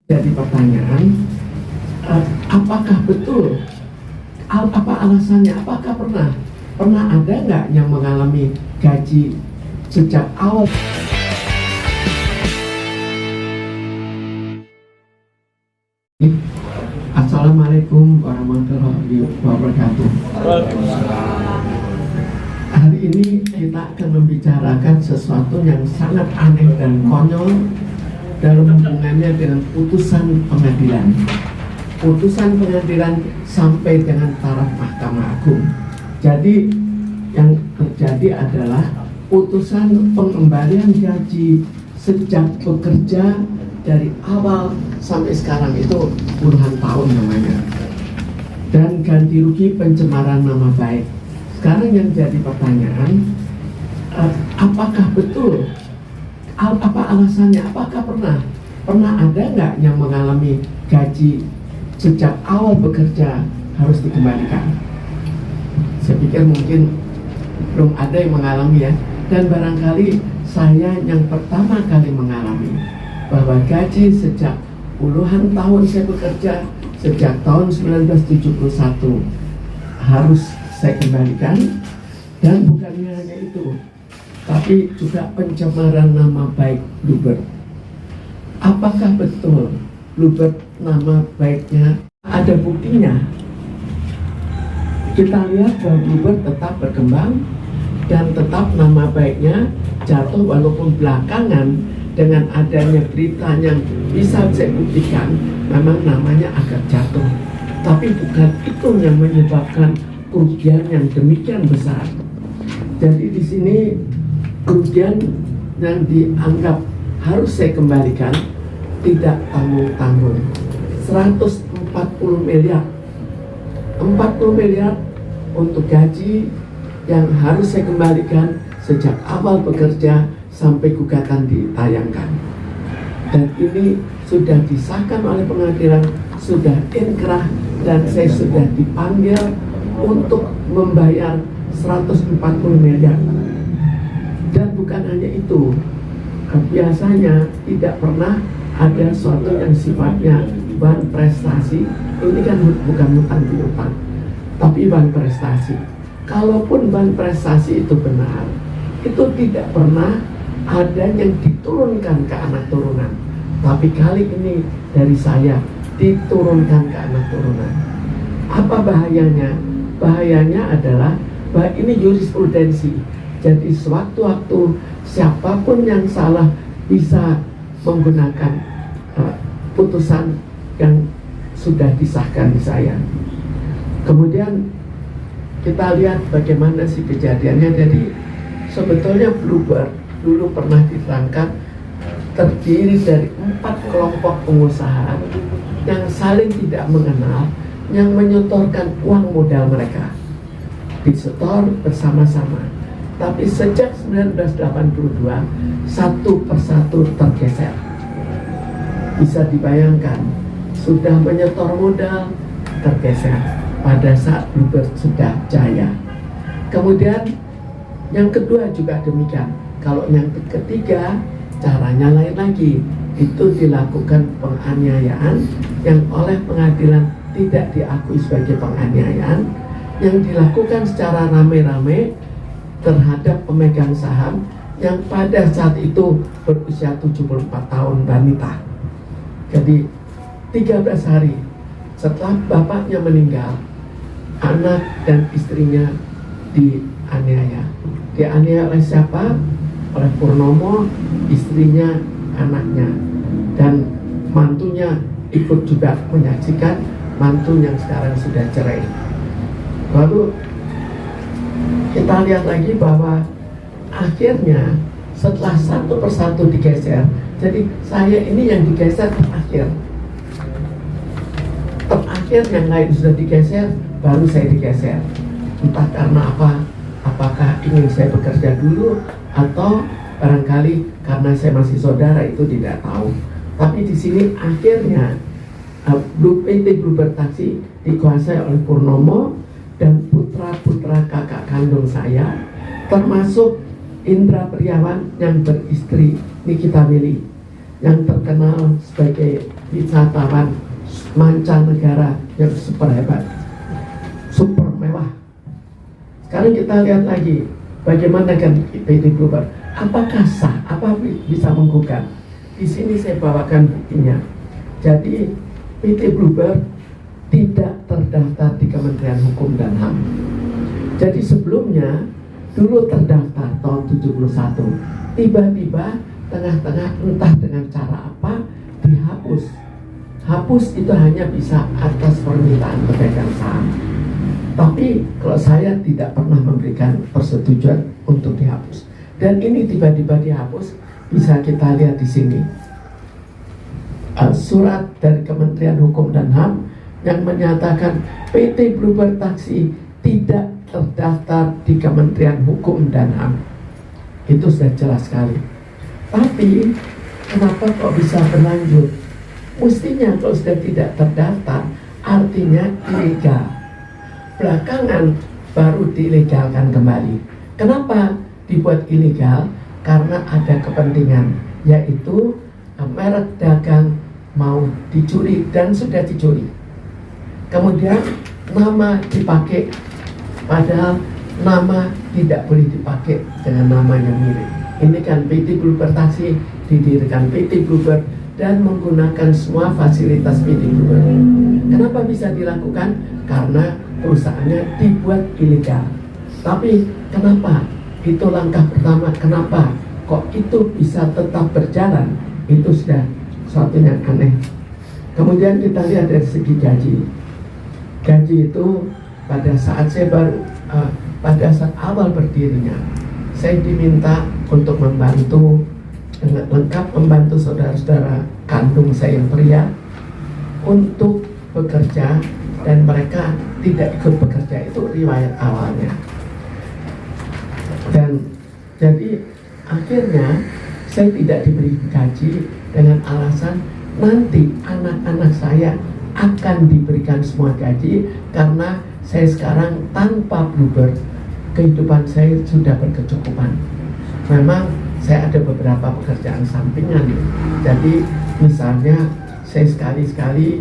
Jadi pertanyaan, apakah betul? Apa alasannya? Apakah pernah ada nggak yang mengalami gaji sejak awal? Assalamualaikum warahmatullahi wabarakatuh. Hari ini kita akan membicarakan sesuatu yang sangat aneh dan konyol dalam hubungannya dengan putusan pengadilan. Putusan pengadilan sampai dengan taraf Mahkamah Agung. Jadi yang terjadi adalah putusan pengembalian gaji sejak bekerja dari awal sampai sekarang itu puluhan tahun namanya. Dan ganti rugi pencemaran nama baik. Sekarang yang jadi pertanyaan, apakah betul? Apa alasannya? Apakah pernah ada nggak yang mengalami gaji sejak awal bekerja harus dikembalikan? Saya pikir mungkin belum ada yang mengalami ya. Dan barangkali saya yang pertama kali mengalami bahwa gaji sejak puluhan tahun saya bekerja, sejak tahun 1971 harus saya kembalikan. Dan bukannya hanya itu, tapi juga pencemaran nama baik Bluebird. Apakah betul Bluebird nama baiknya ada buktinya? Kita lihat bahwa Bluebird tetap berkembang dan tetap nama baiknya jatuh, walaupun belakangan dengan adanya berita yang bisa saya buktikan memang namanya agak jatuh. Tapi bukan itu yang menyebabkan kerugian yang demikian besar. Jadi di sini kerugian yang dianggap harus saya kembalikan tidak tanggung-tanggung. 140 miliar. 40 miliar untuk gaji yang harus saya kembalikan sejak awal bekerja sampai gugatan ditayangkan. Dan ini sudah disahkan oleh pengadilan, sudah inkrah, dan saya sudah dipanggil untuk membayar 140 miliar. Dan bukan hanya itu, biasanya tidak pernah ada suatu yang sifatnya ban prestasi. Ini kan bukan hutang piutang, tapi ban prestasi. Kalaupun ban prestasi itu benar, itu tidak pernah ada yang diturunkan ke anak turunan. Tapi kali ini dari saya diturunkan ke anak turunan. Apa bahayanya? Bahayanya adalah bahwa ini jurisprudensi. Jadi sewaktu-waktu siapapun yang salah bisa menggunakan putusan yang sudah disahkan di saya. Kemudian kita lihat bagaimana sih kejadiannya. Jadi sebetulnya Bluebird dulu pernah diterangkan terdiri dari 4 kelompok pengusaha yang saling tidak mengenal, yang menyetorkan uang modal mereka, disetor bersama-sama. Tapi sejak 1982 satu persatu tergeser. Bisa dibayangkan, sudah menyetor modal tergeser pada saat Bluebird sudah jaya. Kemudian yang kedua juga demikian. Kalau yang ketiga caranya lain lagi. Itu dilakukan penganiayaan yang oleh pengadilan tidak diakui sebagai penganiayaan, yang dilakukan secara rame-rame terhadap pemegang saham yang pada saat itu berusia 74 tahun, wanita. Jadi 13 hari setelah bapaknya meninggal, anak dan istrinya dianiaya. Dianiaya oleh siapa? Oleh Purnomo, istrinya, anaknya, dan mantunya ikut juga menyaksikan, mantu yang sekarang sudah cerai. Lalu kita lihat lagi bahwa akhirnya setelah satu persatu digeser, jadi saya ini yang digeser terakhir yang lain sudah digeser, baru saya digeser. Entah karena apa, apakah ingin saya bekerja dulu atau barangkali karena saya masih saudara, itu tidak tahu. Tapi di sini akhirnya PT Bluebird Taksi dikuasai oleh Purnomo dan putra-putra kakak kandung saya, termasuk Indra Priawan yang beristri Nikita Willy, yang terkenal sebagai wisatawan mancanegara yang super hebat, super mewah. Sekarang kita lihat lagi bagaimana kan PT Bluebird. Apakah sah? Apa bisa menggugat? Di sini saya bawakan buktinya. Jadi PT Bluebird tidak terdaftar di Kementerian Hukum dan HAM. Jadi sebelumnya dulu terdaftar tahun 71, tiba-tiba tengah-tengah entah dengan cara apa dihapus. Hapus itu hanya bisa atas permintaan pedagang saham. Tapi kalau saya tidak pernah memberikan persetujuan untuk dihapus. Dan ini tiba-tiba dihapus, bisa kita lihat di sini. Surat dari Kementerian Hukum dan HAM yang menyatakan PT Bluebird Taksi tidak terdaftar di Kementerian Hukum dan HAM. Itu sudah jelas sekali. Tapi kenapa kok bisa berlanjut? Mestinya kalau sudah tidak terdaftar artinya ilegal. Belakangan baru dilegalkan kembali. Kenapa dibuat ilegal? Karena ada kepentingan, yaitu merek dagang mau dicuri dan sudah dicuri. Kemudian nama dipakai, padahal nama tidak boleh dipakai dengan nama yang mirip. Ini kan PT Bluebird Taksi didirikan PT Bluebird dan menggunakan semua fasilitas PT Bluebird. Kenapa bisa dilakukan? Karena perusahaannya dibuat ilegal. Tapi kenapa? Itu langkah pertama. Kenapa kok itu bisa tetap berjalan? Itu sudah suatu yang aneh. Kemudian kita lihat dari segi gaji. Gaji itu pada saat saya pada saat awal berdirinya, saya diminta untuk membantu dengan lengkap, membantu saudara-saudara kandung saya yang pria untuk bekerja, dan mereka tidak ikut bekerja. Itu riwayat awalnya. Dan jadi akhirnya saya tidak diberi gaji dengan alasan nanti anak-anak saya akan diberikan semua gaji, karena saya sekarang tanpa Bluebird kehidupan saya sudah berkecukupan. Memang saya ada beberapa pekerjaan sampingan. Jadi misalnya saya sekali-sekali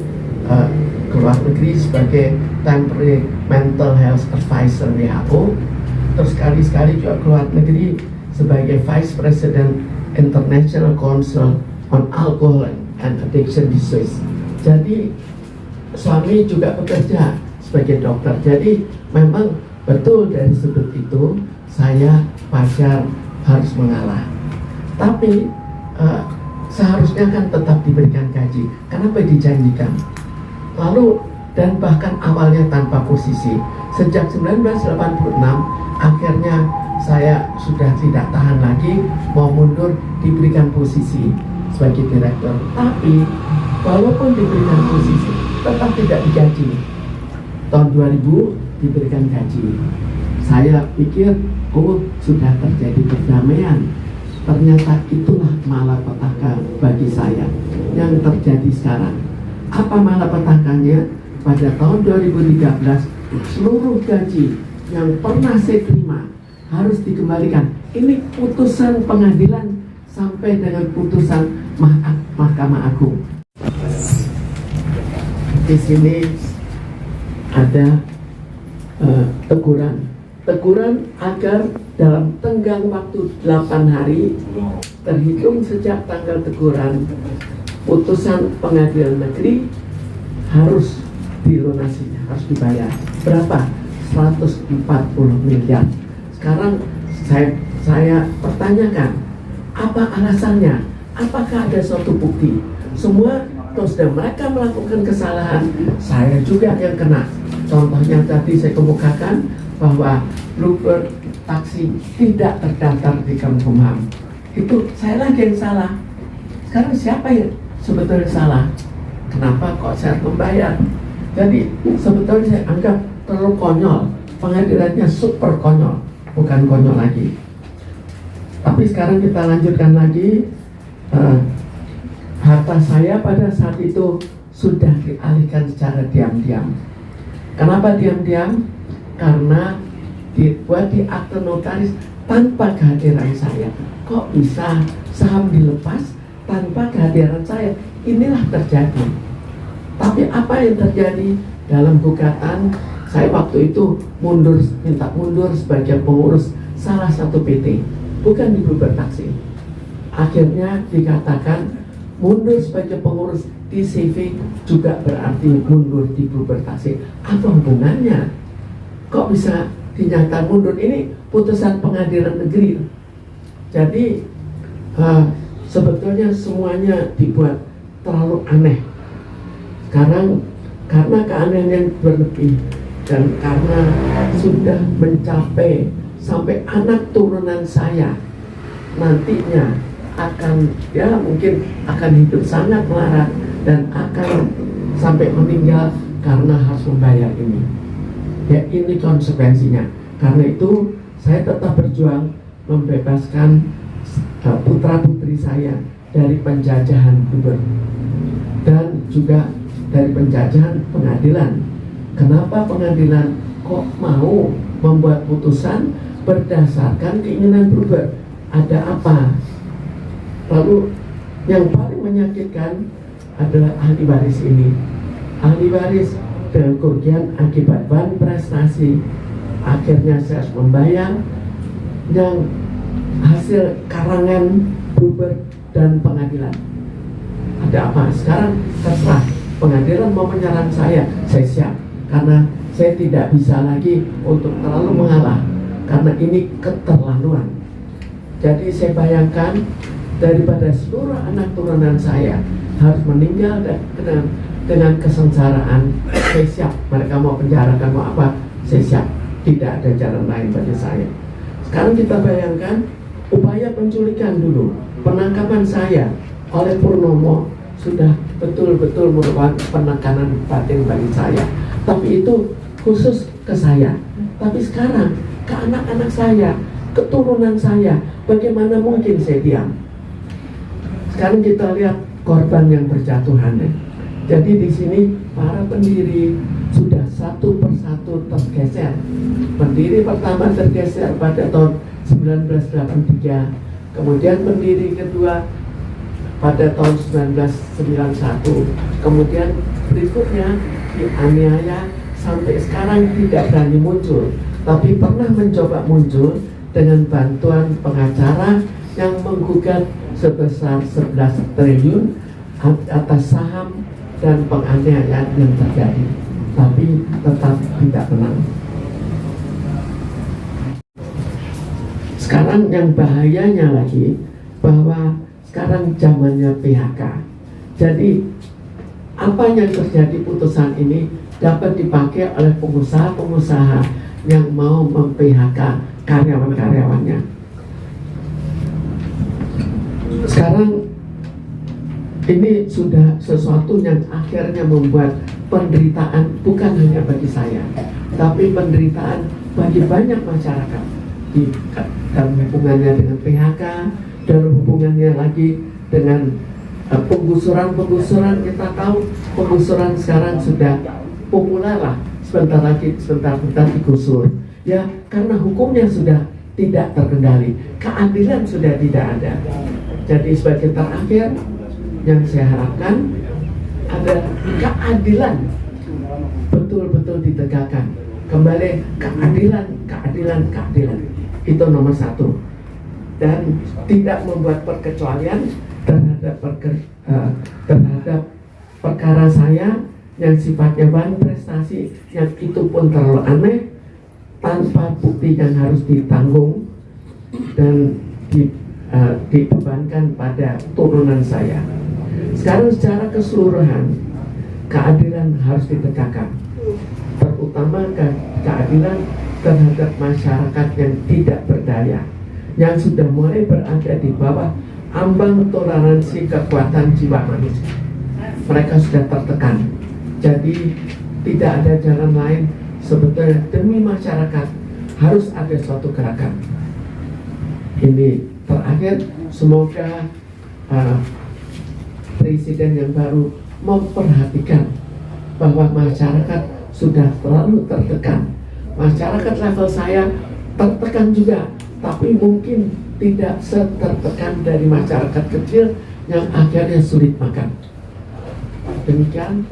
ke luar negeri sebagai temporary mental health advisor WHO, terus sekali-sekali juga ke luar negeri sebagai vice president International Council on Alcohol and Addiction di Swiss. Jadi suami juga bekerja sebagai dokter. Jadi memang betul dari sudut itu saya wajar harus mengalah. Tapi seharusnya kan tetap diberikan gaji. Kenapa dijanjikan? Lalu dan bahkan awalnya tanpa posisi. Sejak 1986 akhirnya saya sudah tidak tahan lagi, mau mundur, diberikan posisi sebagai direktur. Tapi walaupun diberikan posisi tetap tidak digaji. Tahun 2000 diberikan gaji. Saya pikir sudah terjadi perdamaian. Ternyata itulah malapetaka bagi saya yang terjadi sekarang. Apa malapetakanya? Pada tahun 2013 seluruh gaji yang pernah saya terima harus dikembalikan. Ini putusan pengadilan sampai dengan putusan Mahkamah Agung. Di sini ada teguran agar dalam tenggang waktu 8 hari terhitung sejak tanggal teguran, putusan pengadilan negeri harus dilunasinya, harus dibayar. Berapa? 140 miliar. Sekarang saya pertanyakan, apa alasannya? Apakah ada suatu bukti? Semua terus dan mereka melakukan kesalahan, saya juga yang kena. Contohnya tadi saya kemukakan bahwa Bluebird Taksi tidak terdaftar di Kemenkumham. Itu saya lagi yang salah. Sekarang siapa yang sebetulnya salah? Kenapa kok saya membayar? Jadi sebetulnya saya anggap terlalu konyol. Pengadilannya super konyol, bukan konyol lagi. Tapi sekarang kita lanjutkan lagi. Harta saya pada saat itu sudah dialihkan secara diam-diam. Kenapa diam-diam? Karena dibuat di akte notaris tanpa kehadiran saya. Kok bisa saham dilepas tanpa kehadiran saya? inilah terjadi. Tapi apa yang terjadi dalam gugatan? Saya waktu itu minta mundur sebagai pengurus salah satu PT, bukan di Bluebird Taksi. Akhirnya dikatakan mundur sebagai pengurus di CV juga berarti mundur di Bluebird Taksi. Apa hubungannya? Kok bisa dinyatakan mundur? Ini putusan pengadilan negeri. Jadi sebetulnya semuanya dibuat terlalu aneh. Sekarang karena keanehan yang berlebih dan karena sudah mencapai sampai anak turunan saya nantinya akan, ya mungkin akan hidup sangat melarat dan akan sampai meninggal karena harus membayar ini. Ya, ini konsekuensinya. Karena itu saya tetap berjuang membebaskan putra-putri saya dari penjajahan Bluebird dan juga dari penjajahan pengadilan. Kenapa pengadilan kok mau membuat putusan berdasarkan keinginan Bluebird? Ada apa? Lalu yang paling menyakitkan adalah ahli waris ini. Ahli waris dengan kerugian akibat ban prestasi, akhirnya saya harus membayar yang hasil karangan Bluebird dan pengadilan. Ada apa? Sekarang terserah pengadilan mau menyerang saya siap, karena saya tidak bisa lagi untuk terlalu mengalah karena ini keterlaluan. Jadi saya bayangkan daripada seluruh anak turunan saya harus meninggal dengan kesengsaraan, saya siap. Mereka mau penjarakan mau apa, saya siap. Tidak ada jalan lain bagi saya. Sekarang kita bayangkan upaya penculikan dulu, penangkapan saya oleh Purnomo sudah betul-betul merupakan penekanan batin bagi saya. Tapi itu khusus ke saya. Tapi sekarang ke anak-anak saya, keturunan saya, bagaimana mungkin saya diam? Sekarang kita lihat korban yang berjatuhan. Jadi di sini para pendiri sudah satu persatu tergeser. Pendiri pertama tergeser pada tahun 1983, kemudian pendiri kedua pada tahun 1991, kemudian berikutnya dianiaya sampai sekarang tidak berani muncul, tapi pernah mencoba muncul dengan bantuan pengacara yang menggugat sebesar 11 triliun atas saham dan penganiayaan yang terjadi, tapi tetap tidak menang. Sekarang yang bahayanya lagi bahwa sekarang zamannya PHK. Jadi apa yang terjadi putusan ini dapat dipakai oleh pengusaha-pengusaha yang mau mem-PHK karyawan-karyawannya. Sekarang ini sudah sesuatu yang akhirnya membuat penderitaan bukan hanya bagi saya, tapi penderitaan bagi banyak masyarakat dan hubungannya dengan PHK dan hubungannya lagi dengan penggusuran. Kita tahu penggusuran sekarang sudah populer lah, sebentar digusur ya, karena hukumnya sudah tidak terkendali, keadilan sudah tidak ada. Jadi sebagai terakhir yang saya harapkan ada keadilan betul-betul ditegakkan kembali, keadilan itu nomor satu, dan tidak membuat perkecualian terhadap perkara saya yang sifatnya ban prestasi, yang itu pun terlalu aneh tanpa bukti yang harus ditanggung dan dibebankan pada turunan saya. Sekarang secara keseluruhan keadilan harus ditegakkan, terutama keadilan terhadap masyarakat yang tidak berdaya, yang sudah mulai berada di bawah ambang toleransi kekuatan jiwa manusia. Mereka sudah tertekan. Jadi tidak ada jalan lain sebetulnya, demi masyarakat harus ada suatu gerakan. Ini terakhir, semoga presiden yang baru memperhatikan bahwa masyarakat sudah terlalu tertekan. Masyarakat level saya tertekan juga, tapi mungkin tidak setertekan dari masyarakat kecil yang akhirnya sulit makan. Demikian